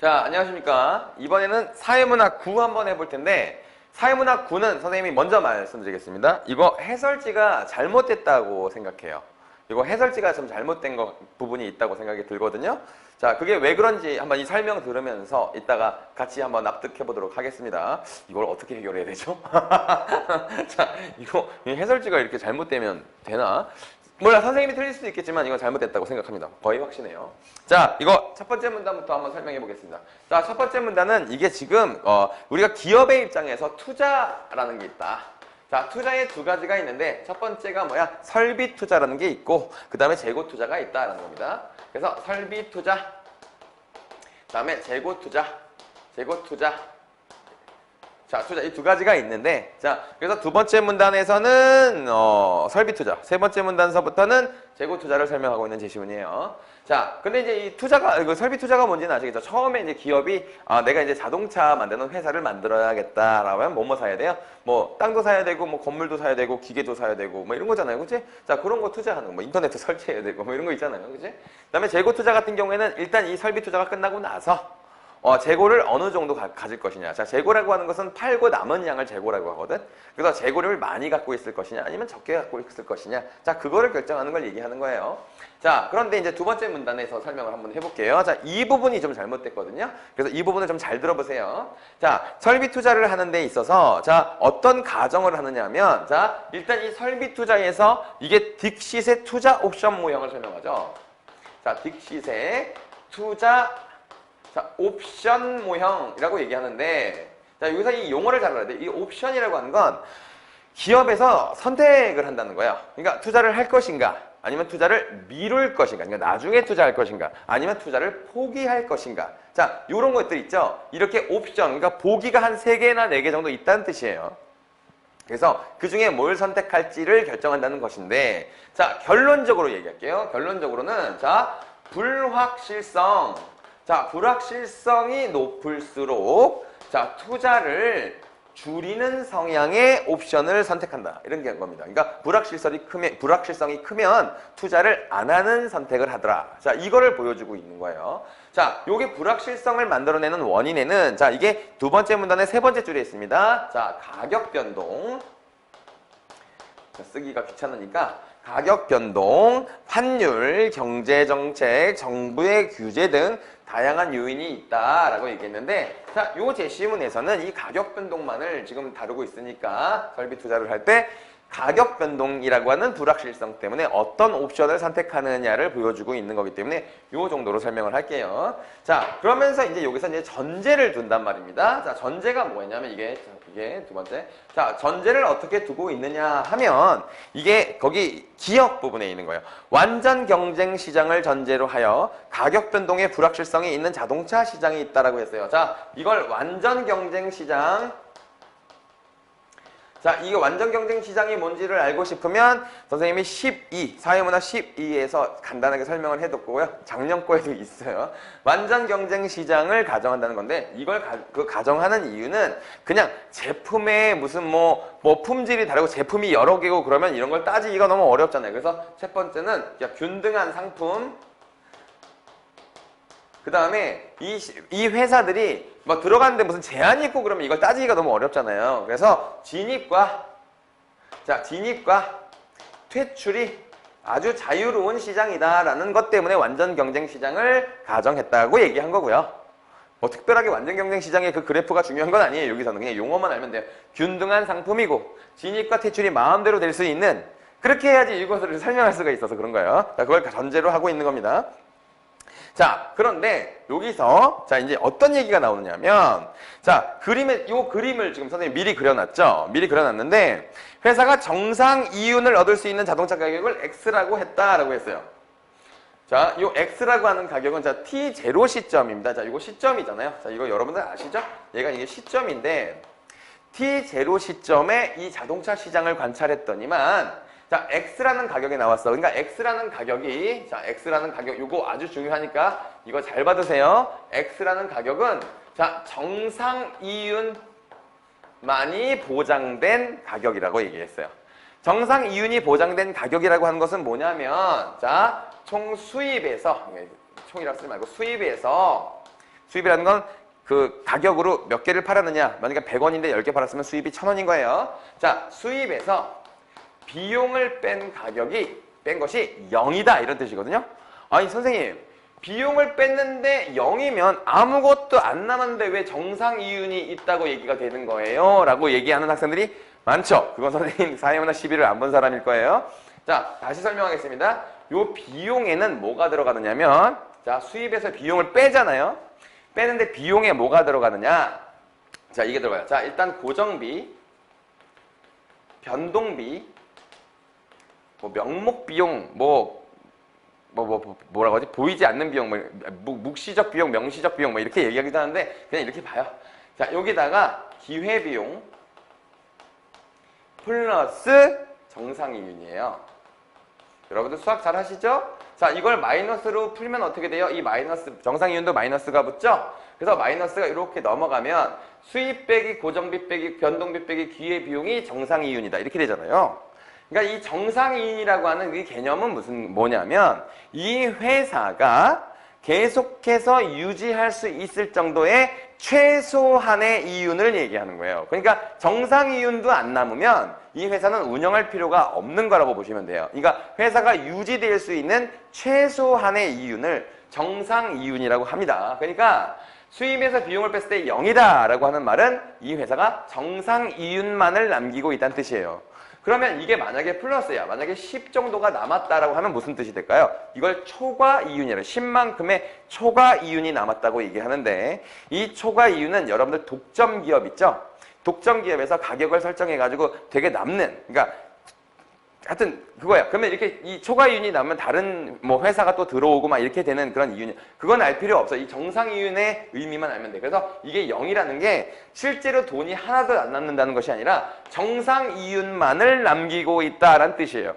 자, 안녕하십니까. 이번에는 사회문학 9 한번 해볼 텐데, 사회문학 9는 선생님이 먼저 말씀드리겠습니다. 이거 해설지가 잘못됐다고 생각해요. 이거 해설지가 좀 잘못된 부분이 있다고 생각이 들거든요. 자, 그게 왜 그런지 한번 이 설명 들으면서 이따가 같이 한번 납득해 보도록 하겠습니다. 이걸 어떻게 해결해야 되죠? 자, 이거 해설지가 이렇게 잘못되면 되나? 몰라, 선생님이 틀릴 수도 있겠지만 이건 잘못됐다고 생각합니다. 거의 확신해요. 자, 이거 첫 번째 문단부터 한번 설명해 보겠습니다. 자, 첫 번째 문단은 이게 지금 우리가 기업의 입장에서 투자라는 게 있다. 자, 투자에 두 가지가 있는데 첫 번째가 뭐야? 설비 투자라는 게 있고 그 다음에 재고 투자가 있다라는 겁니다. 그래서 설비 투자, 그 다음에 재고 투자. 자, 투자 이 두 가지가 있는데, 자, 그래서 두 번째 문단에서는 설비 투자, 세 번째 문단서부터는 재고 투자를 설명하고 있는 제시문이에요. 자, 근데 이제 이 투자가, 이거 설비 투자가 뭔지는 아시겠죠? 처음에 이제 기업이 내가 이제 자동차 만드는 회사를 만들어야겠다라고 하면 뭐뭐 사야 돼요? 뭐 땅도 사야 되고, 뭐 건물도 사야 되고, 기계도 사야 되고, 뭐 이런 거잖아요, 그렇지? 자, 그런 거 투자하는 거, 뭐 인터넷도 설치해야 되고, 뭐 이런 거 있잖아요, 그렇지? 그다음에 재고 투자 같은 경우에는 일단 이 설비 투자가 끝나고 나서 재고를 어느 정도 가질 것이냐. 자, 재고라고 하는 것은 팔고 남은 양을 재고라고 하거든. 그래서 재고를 많이 갖고 있을 것이냐, 아니면 적게 갖고 있을 것이냐. 자, 그거를 결정하는 걸 얘기하는 거예요. 자, 그런데 이제 두 번째 문단에서 설명을 한번 해볼게요. 자, 이 부분이 좀 잘못됐거든요. 그래서 이 부분을 좀 잘 들어보세요. 자, 설비 투자를 하는 데 있어서, 자, 어떤 가정을 하느냐 하면, 자, 일단 이 설비 투자에서 이게 딕시세 투자 옵션 모형을 설명하죠. 자, 딕시세 투자 자, 옵션 모형이라고 얘기하는데, 자, 여기서 이 용어를 잘 알아야 돼. 이 옵션이라고 하는 건 기업에서 선택을 한다는 거예요. 그러니까 투자를 할 것인가, 아니면 투자를 미룰 것인가, 그러니까 나중에 투자할 것인가, 아니면 투자를 포기할 것인가. 자, 요런 것들 있죠. 이렇게 옵션, 그러니까 보기가 한 3개나 4개 정도 있다는 뜻이에요. 그래서 그 중에 뭘 선택할지를 결정한다는 것인데, 자, 결론적으로 얘기할게요. 결론적으로는, 자, 불확실성. 자, 불확실성이 높을수록 자, 투자를 줄이는 성향의 옵션을 선택한다. 이런 게 겁니다. 그러니까 불확실성이 크면 투자를 안 하는 선택을 하더라. 자, 이거를 보여주고 있는 거예요. 자, 요게 불확실성을 만들어내는 원인에는 자, 이게 두 번째 문단의 세 번째 줄에 있습니다. 자, 가격 변동. 자, 쓰기가 귀찮으니까 가격 변동, 환율, 경제 정책, 정부의 규제 등 다양한 요인이 있다라고 얘기했는데, 자, 요 제시문에서는 이 가격 변동만을 지금 다루고 있으니까 설비 투자를 할 때 가격 변동이라고 하는 불확실성 때문에 어떤 옵션을 선택하느냐를 보여주고 있는 거기 때문에 요 정도로 설명을 할게요. 자, 그러면서 이제 여기서 이제 전제를 둔단 말입니다. 자, 전제가 뭐였냐면 이게 두 번째. 자, 전제를 어떻게 두고 있느냐 하면 이게 거기 기업 부분에 있는 거예요. 완전 경쟁 시장을 전제로 하여 가격 변동의 불확실성이 있는 자동차 시장이 있다라고 했어요. 자, 이걸 완전 경쟁 시장. 자, 이게 완전 경쟁 시장이 뭔지를 알고 싶으면 선생님이 12, 사회문화 12에서 간단하게 설명을 해뒀고요. 작년 거에도 있어요. 완전 경쟁 시장을 가정한다는 건데, 이걸 가정하는 이유는 그냥 제품의 무슨 뭐 품질이 다르고 제품이 여러 개고 그러면 이런 걸 따지기가 너무 어렵잖아요. 그래서 첫 번째는 균등한 상품, 그 다음에 이 회사들이 뭐 들어가는데 무슨 제한이 있고 그러면 이걸 따지기가 너무 어렵잖아요. 그래서 진입과 퇴출이 아주 자유로운 시장이다라는 것 때문에 완전 경쟁 시장을 가정했다고 얘기한 거고요. 뭐 특별하게 완전 경쟁 시장의 그 그래프가 중요한 건 아니에요. 여기서는 그냥 용어만 알면 돼요. 균등한 상품이고 진입과 퇴출이 마음대로 될 수 있는, 그렇게 해야지 이것을 설명할 수가 있어서 그런 거예요. 자, 그걸 전제로 하고 있는 겁니다. 자, 그런데 여기서 자, 이제 어떤 얘기가 나오느냐면, 자, 요 그림을 지금 선생님이 미리 그려놨죠? 미리 그려놨는데 회사가 정상 이윤을 얻을 수 있는 자동차 가격을 X라고 했다라고 했어요. 자, 요 X라고 하는 가격은 자, T0 시점입니다. 자, 이거 시점이잖아요. 자, 이거 여러분들 아시죠? 얘가 이게 시점인데 T0 시점에 이 자동차 시장을 관찰했더니만, 자, X라는 가격이 나왔어. 그러니까 X라는 가격이, 자, X라는 가격, 요거 아주 중요하니까 이거 잘 받으세요. X라는 가격은, 자, 정상 이윤만이 보장된 가격이라고 얘기했어요. 정상 이윤이 보장된 가격이라고 하는 것은 뭐냐면, 자, 총 수입에서, 총이라고 쓰지 말고 수입에서 수입이라는 건 그 가격으로 몇 개를 팔았느냐. 만약에 100원인데 10개 팔았으면 수입이 1000원인 거예요. 자, 수입에서 비용을 뺀 것이 0이다. 이런 뜻이거든요. 아니, 선생님. 비용을 뺐는데 0이면 아무것도 안 남았는데 왜 정상이윤이 있다고 얘기가 되는 거예요? 라고 얘기하는 학생들이 많죠. 그건 선생님 사회문화 12를 안 본 사람일 거예요. 자, 다시 설명하겠습니다. 요 비용에는 뭐가 들어가느냐면, 자, 수입에서 비용을 빼잖아요. 빼는데 비용에 뭐가 들어가느냐? 자, 이게 들어가요. 자, 일단 고정비, 변동비, 뭐 명목비용, 뭐라고 하지? 보이지 않는 비용, 묵시적 비용, 명시적 비용, 뭐 이렇게 얘기하기도 하는데 그냥 이렇게 봐요. 자, 여기다가 기회비용 플러스 정상이윤이에요. 여러분들 수학 잘 하시죠? 자, 이걸 마이너스로 풀면 어떻게 돼요? 이 마이너스, 정상이윤도 마이너스가 붙죠? 그래서 마이너스가 이렇게 넘어가면 수입 빼기 고정비 빼기 변동비 빼기 기회비용이 정상이윤이다. 이렇게 되잖아요. 그러니까 이 정상이윤이라고 하는 이 개념은 뭐냐면 이 회사가 계속해서 유지할 수 있을 정도의 최소한의 이윤을 얘기하는 거예요. 그러니까 정상이윤도 안 남으면 이 회사는 운영할 필요가 없는 거라고 보시면 돼요. 그러니까 회사가 유지될 수 있는 최소한의 이윤을 정상이윤이라고 합니다. 그러니까 수입에서 비용을 뺐을 때 0이다 라고 하는 말은 이 회사가 정상이윤만을 남기고 있다는 뜻이에요. 그러면 이게 만약에 플러스야. 만약에 10 정도가 남았다라고 하면 무슨 뜻이 될까요? 이걸 초과 이윤이래요. 10만큼의 초과 이윤이 남았다고 얘기하는데 이 초과 이윤은 여러분들 독점 기업 있죠? 독점 기업에서 가격을 설정해가지고 되게 남는, 그러니까 하여튼 그거야. 그러면 이렇게 이 초과 이윤이 나면 다른 뭐 회사가 또 들어오고 막 이렇게 되는 그런 이윤이, 그건 알 필요 없어. 이 정상 이윤의 의미만 알면 돼. 그래서 이게 0이라는 게 실제로 돈이 하나도 안 남는다는 것이 아니라 정상 이윤만을 남기고 있다라는 뜻이에요.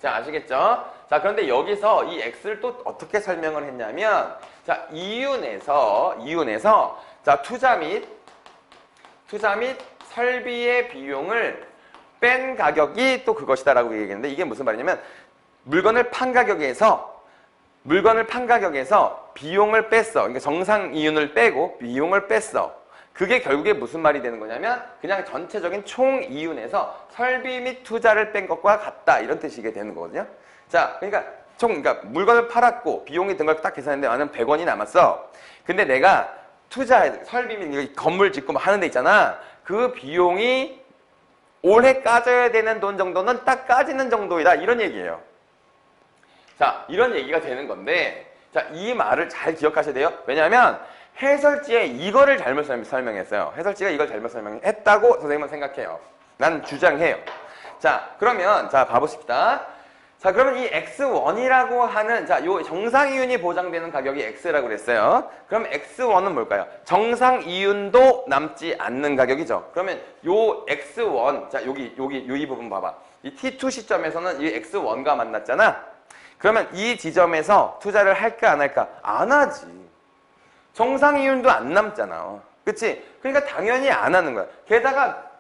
자, 아시겠죠? 자, 그런데 여기서 이 x를 또 어떻게 설명을 했냐면, 자, 이윤에서 자, 투자 및 설비의 비용을 뺀 가격이 또 그것이다라고 얘기했는데, 이게 무슨 말이냐면 물건을 판 가격에서 비용을 뺐어. 그러니까 정상 이윤을 빼고 비용을 뺐어. 그게 결국에 무슨 말이 되는 거냐면 그냥 전체적인 총 이윤에서 설비 및 투자를 뺀 것과 같다, 이런 뜻이게 되는 거거든요. 자, 그러니까 그러니까 물건을 팔았고 비용이 든 걸 딱 계산했는데 나는 100원이 남았어. 근데 내가 설비 및 건물 짓고 하는 데 있잖아. 그 비용이 올해 까져야 되는 돈 정도는 딱 까지는 정도이다, 이런 얘기예요. 자, 이런 얘기가 되는 건데, 자, 이 말을 잘 기억하셔야 돼요. 왜냐하면 해설지에 이거를 잘못 설명했어요. 해설지가 이걸 잘못 설명했다고 선생님은 생각해요. 난 주장해요. 자, 그러면 자, 봐보십시다. 자, 그러면 이 X1이라고 하는, 자, 요 정상이윤이 보장되는 가격이 X라고 그랬어요. 그럼 X1은 뭘까요? 정상이윤도 남지 않는 가격이죠. 그러면 요 X1, 자, 이 부분 봐봐. 이 T2 시점에서는 이 X1과 만났잖아. 그러면 이 지점에서 투자를 할까 안 할까? 안 하지. 정상이윤도 안 남잖아. 그치? 그러니까 당연히 안 하는 거야. 게다가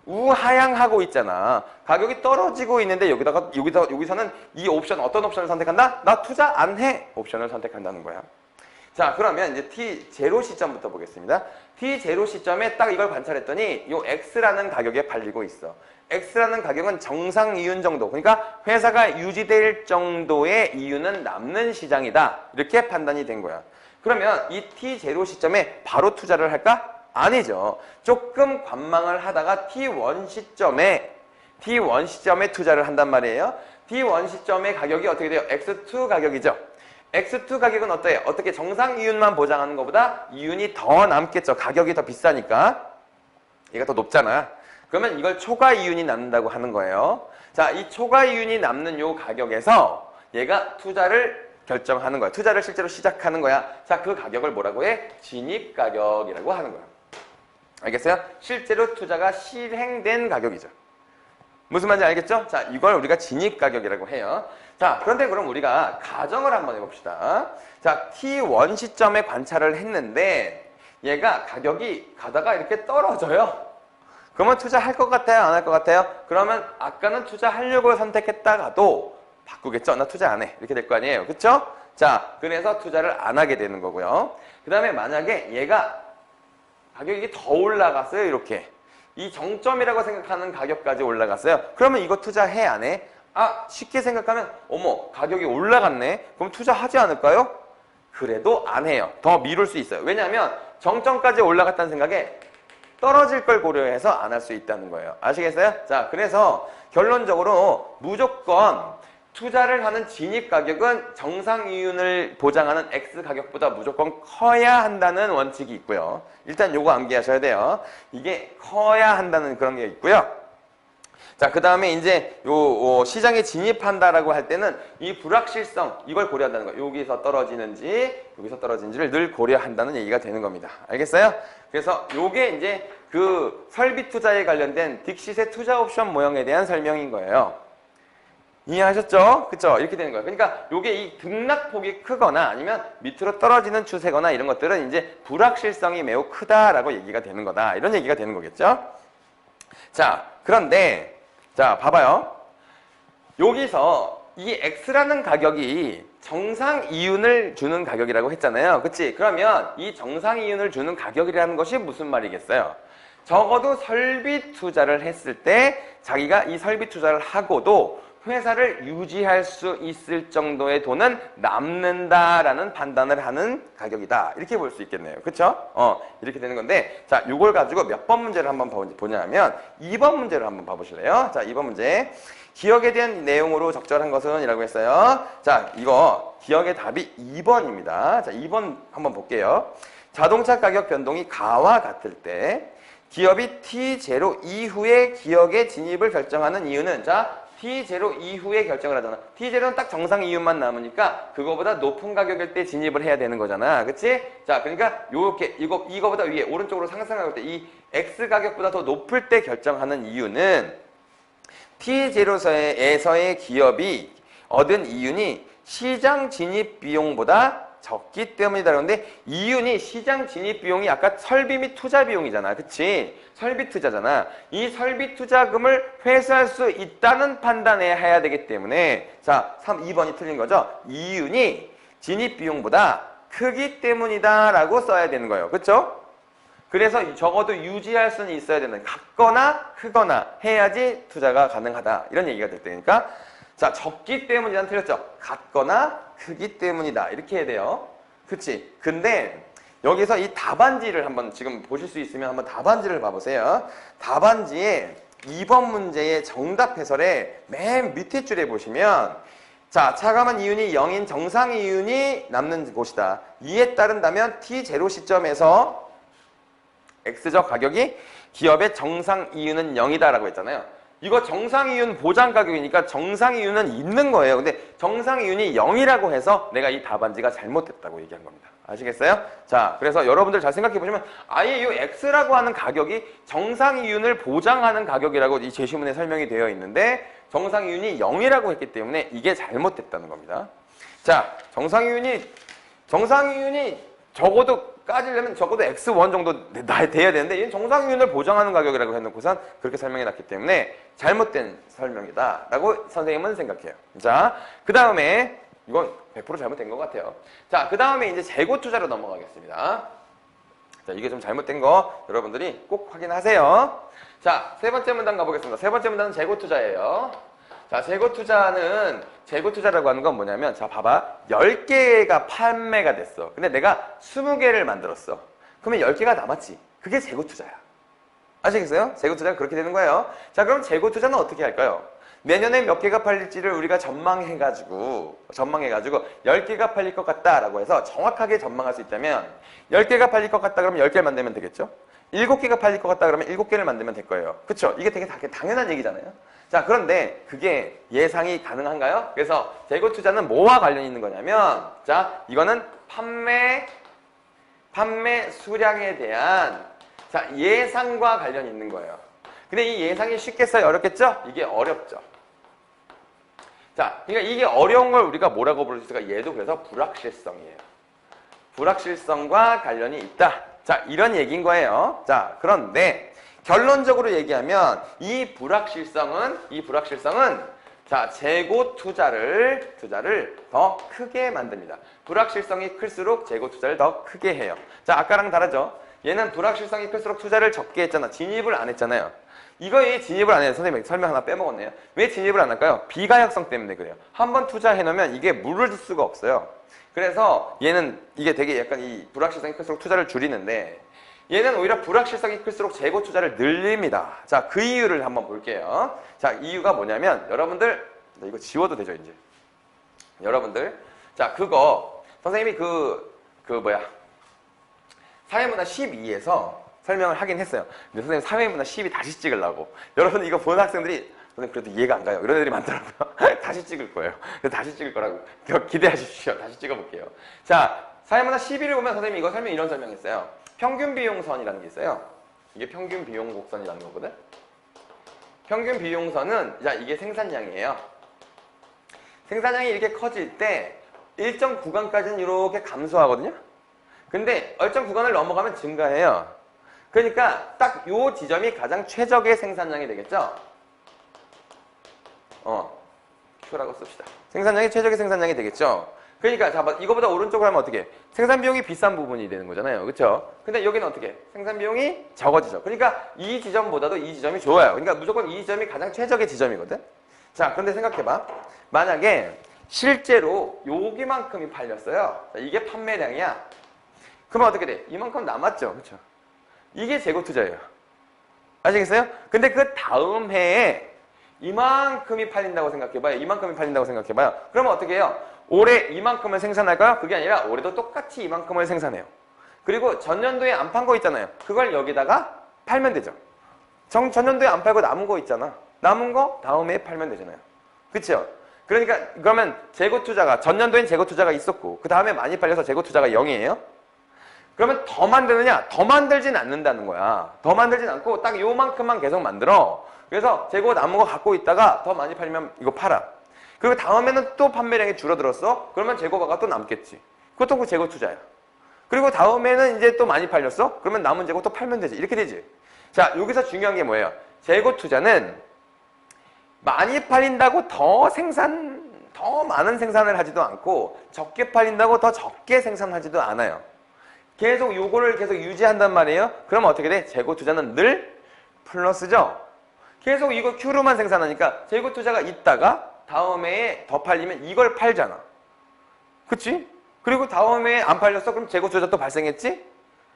우하향하고 있잖아. 가격이 떨어지고 있는데 여기서는 이 옵션, 어떤 옵션을 선택한다? 나 투자 안 해! 옵션을 선택한다는 거야. 자, 그러면 이제 T0 시점부터 보겠습니다. T0 시점에 딱 이걸 관찰했더니 이 X라는 가격에 팔리고 있어. X라는 가격은 정상 이윤 정도, 그러니까 회사가 유지될 정도의 이윤은 남는 시장이다, 이렇게 판단이 된 거야. 그러면 이 T0 시점에 바로 투자를 할까? 아니죠. 조금 관망을 하다가 T1 시점에 투자를 한단 말이에요. T1 시점의 가격이 어떻게 돼요? X2 가격이죠. X2 가격은 어때요? 어떻게 정상 이윤만 보장하는 것보다 이윤이 더 남겠죠. 가격이 더 비싸니까. 얘가 더 높잖아. 그러면 이걸 초과 이윤이 남는다고 하는 거예요. 자, 이 초과 이윤이 남는 요 가격에서 얘가 투자를 결정하는 거야. 투자를 실제로 시작하는 거야. 자, 그 가격을 뭐라고 해? 진입 가격이라고 하는 거야. 알겠어요? 실제로 투자가 실행된 가격이죠. 무슨 말인지 알겠죠? 자, 이걸 우리가 진입 가격이라고 해요. 자, 그런데 그럼 우리가 가정을 한번 해봅시다. 자, T1 시점에 관찰을 했는데 얘가 가격이 가다가 이렇게 떨어져요. 그러면 투자할 것 같아요? 안 할 것 같아요? 그러면 아까는 투자하려고 선택했다가도 바꾸겠죠? 나 투자 안 해. 이렇게 될 거 아니에요. 그쵸? 자, 그래서 투자를 안 하게 되는 거고요. 그 다음에 만약에 얘가 가격이 더 올라갔어요. 이렇게. 이 정점이라고 생각하는 가격까지 올라갔어요. 그러면 이거 투자해 안 해? 아, 쉽게 생각하면 어머, 가격이 올라갔네. 그럼 투자하지 않을까요? 그래도 안 해요. 더 미룰 수 있어요. 왜냐하면 정점까지 올라갔다는 생각에 떨어질 걸 고려해서 안 할 수 있다는 거예요. 아시겠어요? 자, 그래서 결론적으로 무조건 투자를 하는 진입 가격은 정상 이윤을 보장하는 X 가격보다 무조건 커야 한다는 원칙이 있고요. 일단 요거 암기하셔야 돼요. 이게 커야 한다는 그런 게 있고요. 자, 그 다음에 이제 시장에 진입한다라고 할 때는 이 불확실성, 이걸 고려한다는 거예요. 여기서 떨어지는지를 늘 고려한다는 얘기가 되는 겁니다. 알겠어요? 그래서 요게 이제 그 설비 투자에 관련된 딕시세 투자 옵션 모형에 대한 설명인 거예요. 이해하셨죠? 그쵸? 이렇게 되는 거예요. 그러니까 요게 이 등락폭이 크거나 아니면 밑으로 떨어지는 추세거나 이런 것들은 이제 불확실성이 매우 크다라고 얘기가 되는 거다. 이런 얘기가 되는 거겠죠? 자, 그런데 자, 봐봐요. 여기서 이 X라는 가격이 정상 이윤을 주는 가격이라고 했잖아요. 그치? 그러면 이 정상 이윤을 주는 가격이라는 것이 무슨 말이겠어요? 적어도 설비 투자를 했을 때 자기가 이 설비 투자를 하고도 회사를 유지할 수 있을 정도의 돈은 남는다라는 판단을 하는 가격이다. 이렇게 볼 수 있겠네요. 그쵸? 이렇게 되는 건데, 자, 이걸 가지고 몇 번 문제를 한번 보냐면 2번 문제를 한번 봐보실래요? 자, 2번 문제. 기억에 대한 내용으로 적절한 것은 이라고 했어요. 자, 이거 기억의 답이 2번입니다. 자, 2번 한번 볼게요. 자동차 가격 변동이 가와 같을 때 기업이 T0 이후에 기억의 진입을 결정하는 이유는, 자, T0 이후에 결정을 하잖아. T0는 딱 정상 이윤만 남으니까 그거보다 높은 가격일 때 진입을 해야 되는 거잖아. 그치? 자, 그러니까 요렇게 이거보다 위에 오른쪽으로 상승할 때 이 X 가격보다 더 높을 때 결정하는 이유는 T0에서의 기업이 얻은 이윤이 시장 진입 비용보다 적기 때문이다. 그런데 이윤이 시장 진입 비용이 아까 설비 및 투자 비용이잖아. 그치? 설비 투자잖아. 이 설비 투자금을 회수할 수 있다는 판단을 해야 되기 때문에, 자, 2번이 틀린 거죠? 이윤이 진입 비용보다 크기 때문이다 라고 써야 되는 거예요. 그쵸? 그래서 적어도 유지할 수는 있어야 되는, 같거나 크거나 해야지 투자가 가능하다. 이런 얘기가 될 테니까, 자, 적기 때문이란 틀렸죠? 같거나 크기 때문이다. 이렇게 해야 돼요. 그치? 근데 여기서 이 답안지를 한번 지금 보실 수 있으면 한번 답안지를 봐보세요. 답안지에 2번 문제의 정답 해설의 맨 밑에 줄에 보시면, 자, 차감한 이윤이 0인 정상 이윤이 남는 곳이다. 이에 따른다면 T0 시점에서 X적 가격이 기업의 정상 이윤은 0이다 라고 했잖아요. 이거 정상이윤 보장 가격이니까 정상이윤은 있는 거예요. 근데 정상이윤이 0이라고 해서 내가 이 답안지가 잘못됐다고 얘기한 겁니다. 아시겠어요? 자, 그래서 여러분들 잘 생각해 보시면 아예 이 X라고 하는 가격이 정상이윤을 보장하는 가격이라고 이 제시문에 설명이 되어 있는데 정상이윤이 0이라고 했기 때문에 이게 잘못됐다는 겁니다. 자, 정상이윤이 까지려면 적어도 X1 정도 돼야 되는데 얘는 정상이윤을 보장하는 가격이라고 해놓고선 그렇게 설명해놨기 때문에 잘못된 설명이다 라고 선생님은 생각해요. 자, 그 다음에 이건 100% 잘못된 것 같아요. 자, 그 다음에 이제 재고 투자로 넘어가겠습니다. 자, 이게 좀 잘못된 거 여러분들이 꼭 확인하세요. 자, 세 번째 문단 가보겠습니다. 세 번째 문단은 재고 투자예요. 자, 재고 투자라고 하는 건 뭐냐면, 자, 봐봐. 10개가 판매가 됐어. 근데 내가 20개를 만들었어. 그러면 10개가 남았지. 그게 재고 투자야. 아시겠어요? 재고 투자가 그렇게 되는 거예요. 자, 그럼 재고 투자는 어떻게 할까요? 내년에 몇 개가 팔릴지를 우리가 전망해가지고 10개가 팔릴 것 같다라고 해서 정확하게 전망할 수 있다면 10개가 팔릴 것 같다 그러면 10개를 만들면 되겠죠? 7개가 팔릴 것 같다 그러면 7개를 만들면 될 거예요. 그쵸? 이게 되게 당연한 얘기잖아요. 자, 그런데 그게 예상이 가능한가요? 그래서 재고 투자는 뭐와 관련이 있는 거냐면, 자, 이거는 판매 수량에 대한, 자, 예상과 관련이 있는 거예요. 근데 이 예상이 쉽겠어요? 어렵겠죠? 이게 어렵죠. 자, 그러니까 이게 어려운 걸 우리가 뭐라고 부를 수 있을까? 얘도 그래서 불확실성이에요. 불확실성과 관련이 있다. 자, 이런 얘기인 거예요. 자, 그런데 결론적으로 얘기하면 이 불확실성은 자, 재고 투자를 더 크게 만듭니다. 불확실성이 클수록 재고 투자를 더 크게 해요. 자, 아까랑 다르죠? 얘는 불확실성이 클수록 투자를 적게 했잖아. 진입을 안 했잖아요. 이거 왜 진입을 안 해요? 선생님 설명 하나 빼먹었네요. 왜 진입을 안 할까요? 비가역성 때문에 그래요. 한번 투자해 놓으면 이게 물을 수가 없어요. 그래서 얘는 이게 되게 약간 이 불확실성이 클수록 투자를 줄이는데 얘는 오히려 불확실성이 클수록 재고 투자를 늘립니다. 자, 그 이유를 한번 볼게요. 자, 이유가 뭐냐면 여러분들 이거 지워도 되죠, 이제. 여러분들 자, 그거 선생님이 사회문화 12에서 설명을 하긴 했어요. 근데 선생님 사회문화 12 다시 찍으려고. 여러분 이거 보는 학생들이 선생님 그래도 이해가 안 가요. 이런 애들이 많더라고요. 다시 찍을 거예요. 다시 찍을 거라고. 기대하십시오. 다시 찍어볼게요. 자, 사회문화 12를 보면 선생님이 이거 이런 설명했어요. 평균 비용선이라는 게 있어요. 이게 평균 비용 곡선이라는 거거든. 평균 비용선은 이게 생산량이에요. 생산량이 이렇게 커질 때 일정 구간까지는 이렇게 감소하거든요. 근데 일정 구간을 넘어가면 증가해요. 그러니까 딱 요 지점이 가장 최적의 생산량이 되겠죠. Q라고 씁시다. 생산량이 최적의 생산량이 되겠죠. 그러니까 이거보다 오른쪽으로 하면 어떻게? 생산 비용이 비싼 부분이 되는 거잖아요. 그렇죠? 근데 여기는 어떻게? 생산 비용이 적어지죠. 그러니까 이 지점보다도 이 지점이 좋아요. 그러니까 무조건 이 지점이 가장 최적의 지점이거든. 자, 그런데 생각해봐. 만약에 실제로 여기만큼이 팔렸어요. 자, 이게 판매량이야. 그러면 어떻게 돼? 이만큼 남았죠. 그렇죠? 이게 재고 투자예요. 아시겠어요? 근데 그 다음 해에 이만큼이 팔린다고 생각해봐요. 이만큼이 팔린다고 생각해봐요. 그러면 어떻게 해요? 올해 이만큼을 생산할까요? 그게 아니라 올해도 똑같이 이만큼을 생산해요. 그리고 전년도에 안 판 거 있잖아요. 그걸 여기다가 팔면 되죠. 전년도에 안 팔고 남은 거 있잖아. 남은 거 다음 해에 팔면 되잖아요. 그렇죠? 그러니까 그러면 재고 투자가 전년도엔 재고 투자가 있었고 그 다음에 많이 팔려서 재고 투자가 0이에요. 그러면 더 만드느냐? 더 만들진 않는다는 거야. 더 만들진 않고 딱 요만큼만 계속 만들어. 그래서 재고 남은 거 갖고 있다가 더 많이 팔리면 이거 팔아. 그리고 다음에는 또 판매량이 줄어들었어? 그러면 재고가 또 남겠지. 그것도 그 재고 투자야. 그리고 다음에는 이제 또 많이 팔렸어? 그러면 남은 재고 또 팔면 되지. 이렇게 되지. 자, 여기서 중요한 게 뭐예요? 재고 투자는 많이 팔린다고 더 많은 생산을 하지도 않고 적게 팔린다고 더 적게 생산하지도 않아요. 계속 요거를 계속 유지한단 말이에요. 그러면 어떻게 돼? 재고 투자는 늘 플러스죠. 계속 이거 Q로만 생산하니까 재고 투자가 있다가 다음 해에 더 팔리면 이걸 팔잖아. 그치? 그리고 다음 해에 안 팔렸어? 그럼 재고 투자 또 발생했지?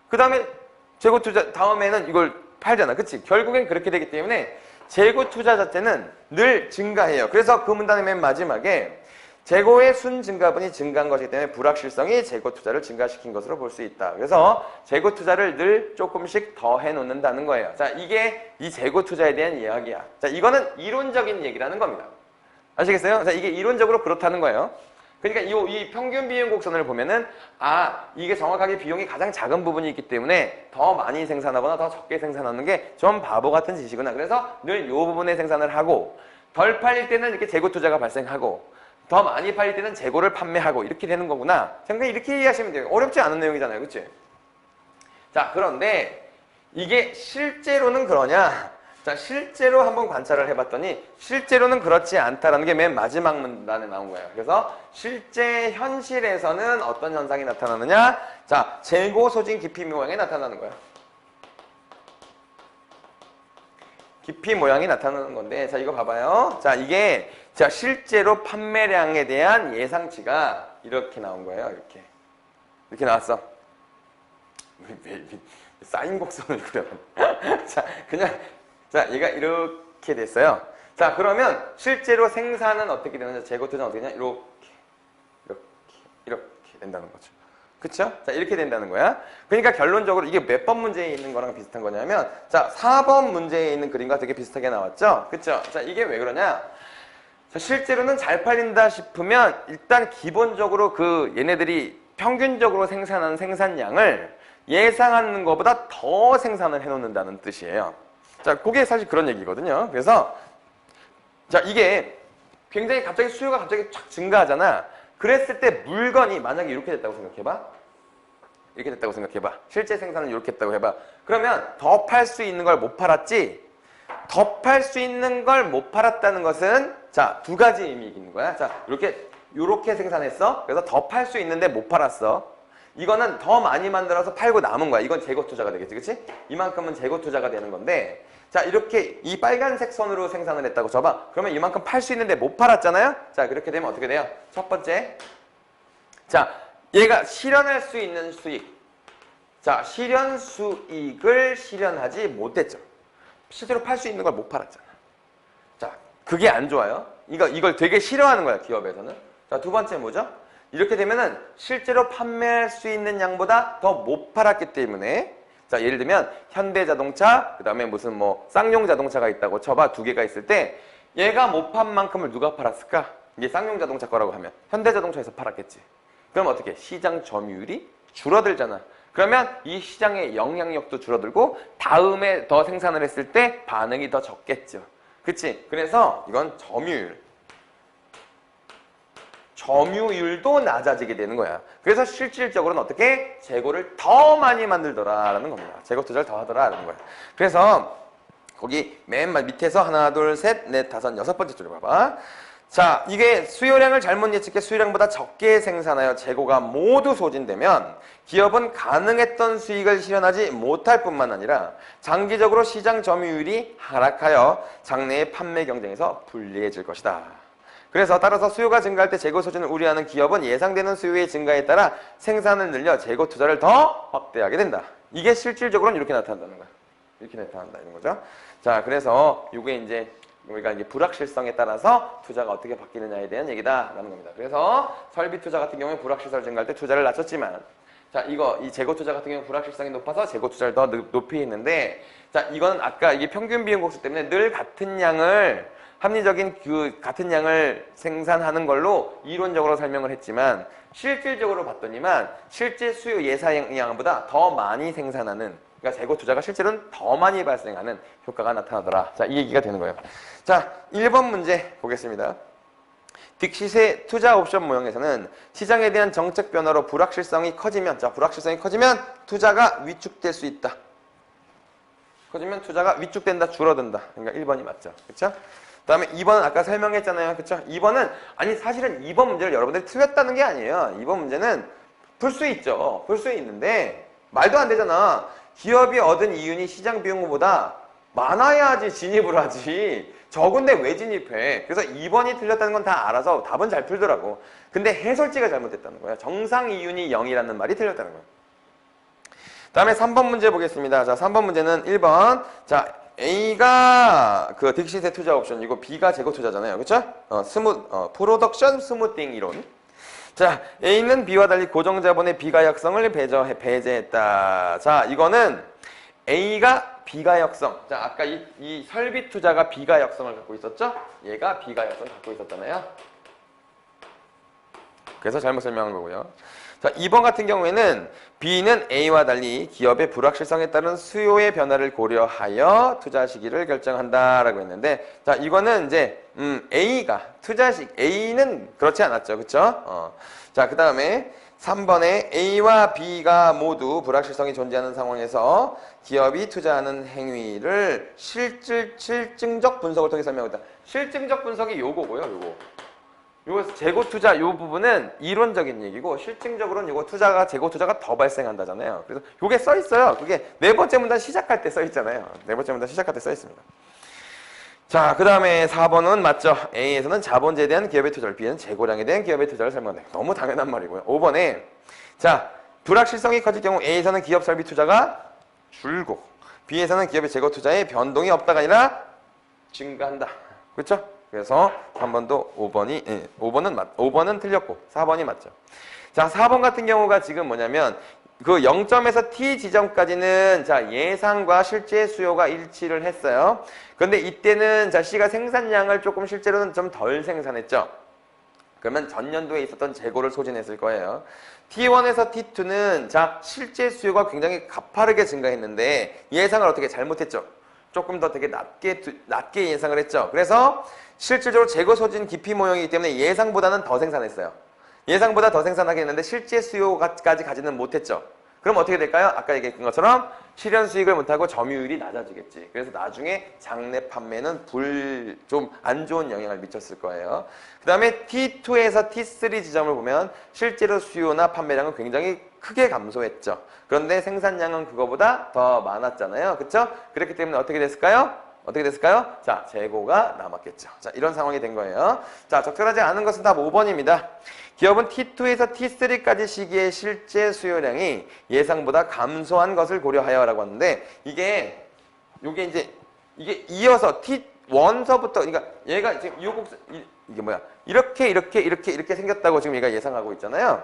그 다음에 재고 투자 다음 해에는 이걸 팔잖아. 그치? 결국엔 그렇게 되기 때문에 재고 투자 자체는 늘 증가해요. 그래서 그 문단의 맨 마지막에 재고의 순 증가분이 증가한 것이기 때문에 불확실성이 재고 투자를 증가시킨 것으로 볼 수 있다. 그래서 재고 투자를 늘 조금씩 더 해놓는다는 거예요. 자, 이게 이 재고 투자에 대한 이야기야. 자, 이거는 이론적인 얘기라는 겁니다. 아시겠어요? 자, 이게 이론적으로 그렇다는 거예요. 그러니까 이 평균 비용 곡선을 보면은 이게 정확하게 비용이 가장 작은 부분이 있기 때문에 더 많이 생산하거나 더 적게 생산하는 게 좀 바보 같은 짓이구나. 그래서 늘 이 부분에 생산을 하고 덜 팔릴 때는 이렇게 재고 투자가 발생하고 더 많이 팔릴 때는 재고를 판매하고 이렇게 되는 거구나. 그냥 이렇게 이해하시면 돼요. 어렵지 않은 내용이잖아요. 그치? 자, 그런데 이게 실제로는 그러냐? 자, 실제로 한번 관찰을 해봤더니 실제로는 그렇지 않다라는 게 맨 마지막 문단에 나온 거예요. 그래서 실제 현실에서는 어떤 현상이 나타나느냐? 자, 재고 소진 깊이 모양이 나타나는 거예요. 깊이 모양이 나타나는 건데, 자, 이거 봐봐요. 자, 이게 실제로 판매량에 대한 예상치가 이렇게 나온 거예요. 이렇게 나왔어. 왜 사인 곡선을 그려? 자, 얘가 이렇게 됐어요. 자, 그러면 실제로 생산은 어떻게 되느냐? 재고 투자는 어떻게 되냐? 이렇게 된다는 거죠. 그쵸? 자, 이렇게 된다는 거야. 그러니까 결론적으로 이게 몇 번 문제에 있는 거랑 비슷한 거냐면, 자, 4번 문제에 있는 그림과 되게 비슷하게 나왔죠? 그쵸? 자, 이게 왜 그러냐? 자, 실제로는 잘 팔린다 싶으면 일단 기본적으로 얘네들이 평균적으로 생산하는 생산량을 예상하는 것보다 더 생산을 해놓는다는 뜻이에요. 자, 그게 사실 그런 얘기거든요. 그래서 자, 이게 굉장히 갑자기 수요가 갑자기 쫙 증가하잖아. 그랬을 때 물건이 만약에 이렇게 됐다고 생각해봐. 이렇게 됐다고 생각해봐. 실제 생산은 이렇게 했다고 해봐. 그러면 더 팔 수 있는 걸 못 팔았지? 더 팔 수 있는 걸 못 팔았다는 것은 자, 두 가지 의미가 있는 거야. 자, 요렇게 생산했어. 그래서 더 팔 수 있는데 못 팔았어. 이거는 더 많이 만들어서 팔고 남은 거야. 이건 재고 투자가 되겠지, 그치? 이만큼은 재고 투자가 되는 건데, 자, 이렇게 이 빨간색 선으로 생산을 했다고 쳐봐. 그러면 이만큼 팔 수 있는데 못 팔았잖아요? 자, 그렇게 되면 어떻게 돼요? 첫 번째. 자, 얘가 실현할 수 있는 수익. 자, 실현 수익을 실현하지 못했죠. 실제로 팔 수 있는 걸 못 팔았잖아. 자, 그게 안 좋아요. 이걸 되게 싫어하는 거야, 기업에서는. 자, 두 번째 뭐죠? 이렇게 되면은 실제로 판매할 수 있는 양보다 더 못 팔았기 때문에, 자, 예를 들면 현대자동차, 그 다음에 무슨 뭐 쌍용자동차가 있다고 쳐봐. 두 개가 있을 때 얘가 못 판 만큼을 누가 팔았을까? 이게 쌍용자동차 거라고 하면 현대자동차에서 팔았겠지. 그럼 어떻게? 시장 점유율이 줄어들잖아. 그러면 이 시장의 영향력도 줄어들고 다음에 더 생산을 했을 때 반응이 더 적겠죠. 그치? 그래서 이건 점유율도 낮아지게 되는 거야. 그래서 실질적으로는 어떻게? 재고를 더 많이 만들더라라는 겁니다. 재고 투자를 더 하더라라는 거야. 그래서 거기 맨 밑에서 하나, 둘, 셋, 넷, 다섯, 여섯 번째 줄에 봐봐. 자, 이게 수요량을 잘못 예측해 수요량보다 적게 생산하여 재고가 모두 소진되면 기업은 가능했던 수익을 실현하지 못할 뿐만 아니라 장기적으로 시장 점유율이 하락하여 장래의 판매 경쟁에서 불리해질 것이다. 그래서 따라서 수요가 증가할 때 재고 소진을 우려하는 기업은 예상되는 수요의 증가에 따라 생산을 늘려 재고 투자를 더 확대하게 된다. 이게 실질적으로는 이렇게 나타난다는 거야. 이렇게 나타난다 이런 거죠. 자, 그래서 이게 이제 우리가 이제 불확실성에 따라서 투자가 어떻게 바뀌느냐에 대한 얘기다라는 겁니다. 그래서 설비 투자 같은 경우에 불확실성을 증가할 때 투자를 낮췄지만, 자, 이 재고 투자 같은 경우는 불확실성이 높아서 재고 투자를 더 높이 했는데, 자, 이거는 아까 이게 평균 비용 공式때문에 늘 같은 양을 합리적인 같은 양을 생산하는 걸로 이론적으로 설명을 했지만 실질적으로 봤더니만 실제 수요 예상량보다 더 많이 생산하는, 그러니까 재고 투자가 실제로는 더 많이 발생하는 효과가 나타나더라. 자, 이 얘기가 되는 거예요. 자, 1번 문제 보겠습니다. 딕시세 투자 옵션 모형에서는 시장에 대한 정책 변화로 불확실성이 커지면, 자, 불확실성이 커지면 투자가 위축될 수 있다. 커지면 투자가 위축된다, 줄어든다. 그러니까 1번이 맞죠. 그렇죠? 그다음에 2번은 아까 설명했잖아요. 그렇죠? 2번은 아니 사실은 2번 문제를 여러분들이 틀렸다는 게 아니에요. 2번 문제는 풀 수 있죠. 풀 수 있는데 말도 안 되잖아. 기업이 얻은 이윤이 시장 비용보다 많아야지 진입을 하지. 적은데 왜 진입해? 그래서 2번이 틀렸다는 건 다 알아서 답은 잘 풀더라고. 근데 해설지가 잘못됐다는 거야. 정상 이윤이 0이라는 말이 틀렸다는 거야. 다음에 3번 문제 보겠습니다. 자, 3번 문제는 1번. 자, A가 그 딕시세 투자 옵션이고 B가 재고 투자잖아요. 그렇죠? 프로덕션 스무팅 이론. 자, A는 B와 달리 고정자본의 비가역성을 배제했다. 자, 이거는 A가 비가역성. 자, 아까 이 설비 투자가 비가역성을 갖고 있었죠? 얘가 비가역성을 갖고 있었잖아요. 그래서 잘못 설명한 거고요. 자, 2번 같은 경우에는 B는 A와 달리 기업의 불확실성에 따른 수요의 변화를 고려하여 투자 시기를 결정한다라고 했는데, 자, 이거는 이제 A가 A는 그렇지 않았죠. 그렇죠? 자, 그다음에 3번에 A와 B가 모두 불확실성이 존재하는 상황에서 기업이 투자하는 행위를 실증적 분석을 통해 설명했다. 실증적 분석이 요거고요. 요거 재고 투자 요 부분은 이론적인 얘기고 실증적으로는 요거 재고 투자가 더 발생한다잖아요. 그래서 요게 써 있어요. 그게 네 번째 문단 시작할 때 써 있잖아요. 네 번째 문단 시작할 때 써 있습니다. 자, 그 다음에 4번은 맞죠. A에서는 자본주의에 대한 기업의 투자를, B는 재고량에 대한 기업의 투자를 설명한다. 너무 당연한 말이고요. 5번에 자, 불확실성이 커질 경우 A에서는 기업 설비 투자가 줄고 B에서는 기업의 재고 투자에 변동이 없다가 아니라 증가한다. 그렇죠? 그래서 3번도 5번은 틀렸고 4번이 맞죠. 자, 4번 같은 경우가 지금 뭐냐면 그 0점에서 T 지점까지는 자, 예상과 실제 수요가 일치를 했어요. 그런데 이때는 자, C가 생산량을 조금 실제로는 좀 덜 생산했죠. 그러면 전년도에 있었던 재고를 소진했을 거예요. T1에서 T2는 자, 실제 수요가 굉장히 가파르게 증가했는데 예상을 어떻게 잘못했죠. 조금 더 되게 낮게 예상을 했죠. 그래서 실질적으로 재고 소진 기피 모형이기 때문에 예상보다는 더 생산했어요. 예상보다 더 생산하게 했는데 실제 수요까지 가지는 못했죠. 그럼 어떻게 될까요? 아까 얘기했던 것처럼 실현 수익을 못하고 점유율이 낮아지겠지. 그래서 나중에 장내 판매는 좀 안 좋은 영향을 미쳤을 거예요. 그 다음에 T2에서 T3 지점을 보면 실제로 수요나 판매량은 굉장히 크게 감소했죠. 그런데 생산량은 그거보다 더 많았잖아요. 그렇죠? 그렇기 때문에 어떻게 됐을까요? 어떻게 됐을까요? 자, 재고가 남았겠죠. 자, 이런 상황이 된 거예요. 자, 적절하지 않은 것은 답 5번입니다. 기업은 T2에서 T3까지 시기의 실제 수요량이 예상보다 감소한 것을 고려하여라고 하는데 이게 이어서 T1서부터 그러니까 얘가 지금 이게 뭐야? 이렇게 생겼다고 지금 얘가 예상하고 있잖아요.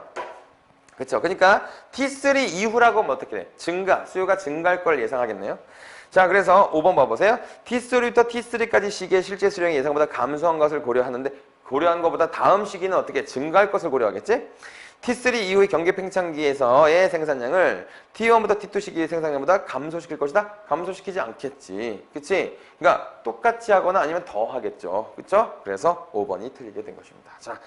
그렇죠? 그러니까 T3 이후라고 하면 어떻게 돼? 수요가 증가할 걸 예상하겠네요. 자, 그래서 5번 봐보세요. T3부터 T3까지 시기의 실제 수량이 예상보다 감소한 것을 고려하는데 고려한 것보다 다음 시기는 어떻게 증가할 것을 고려하겠지? T3 이후의 경계 팽창기에서의 생산량을 T1부터 T2 시기의 생산량보다 감소시킬 것이다? 감소시키지 않겠지. 그치? 그러니까 똑같이 하거나 아니면 더 하겠죠. 그쵸? 그래서 5번이 틀리게 된 것입니다. 자,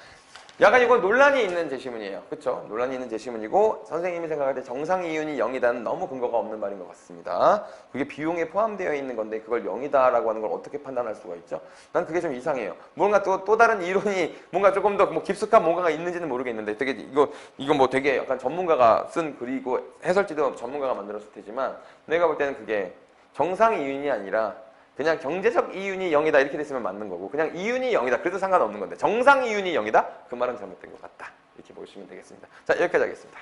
약간 이건 논란이 있는 제시문이에요. 그쵸? 논란이 있는 제시문이고 선생님이 생각할 때 정상 이윤이 0이다는 너무 근거가 없는 말인 것 같습니다. 그게 비용에 포함되어 있는 건데 그걸 0이다라고 하는 걸 어떻게 판단할 수가 있죠? 난 그게 좀 이상해요. 뭔가 또 다른 이론이 뭔가 조금 더 뭐 깊숙한 뭔가가 있는지는 모르겠는데 되게 이거 뭐 되게 약간 전문가가 쓴 글이고 해설지도 전문가가 만들었을 테지만 내가 볼 때는 그게 정상 이윤이 아니라 그냥 경제적 이윤이 0이다 이렇게 됐으면 맞는 거고 그냥 이윤이 0이다 그래도 상관없는 건데 정상 이윤이 0이다? 그 말은 잘못된 것 같다. 이렇게 보시면 되겠습니다. 자, 여기까지 하겠습니다.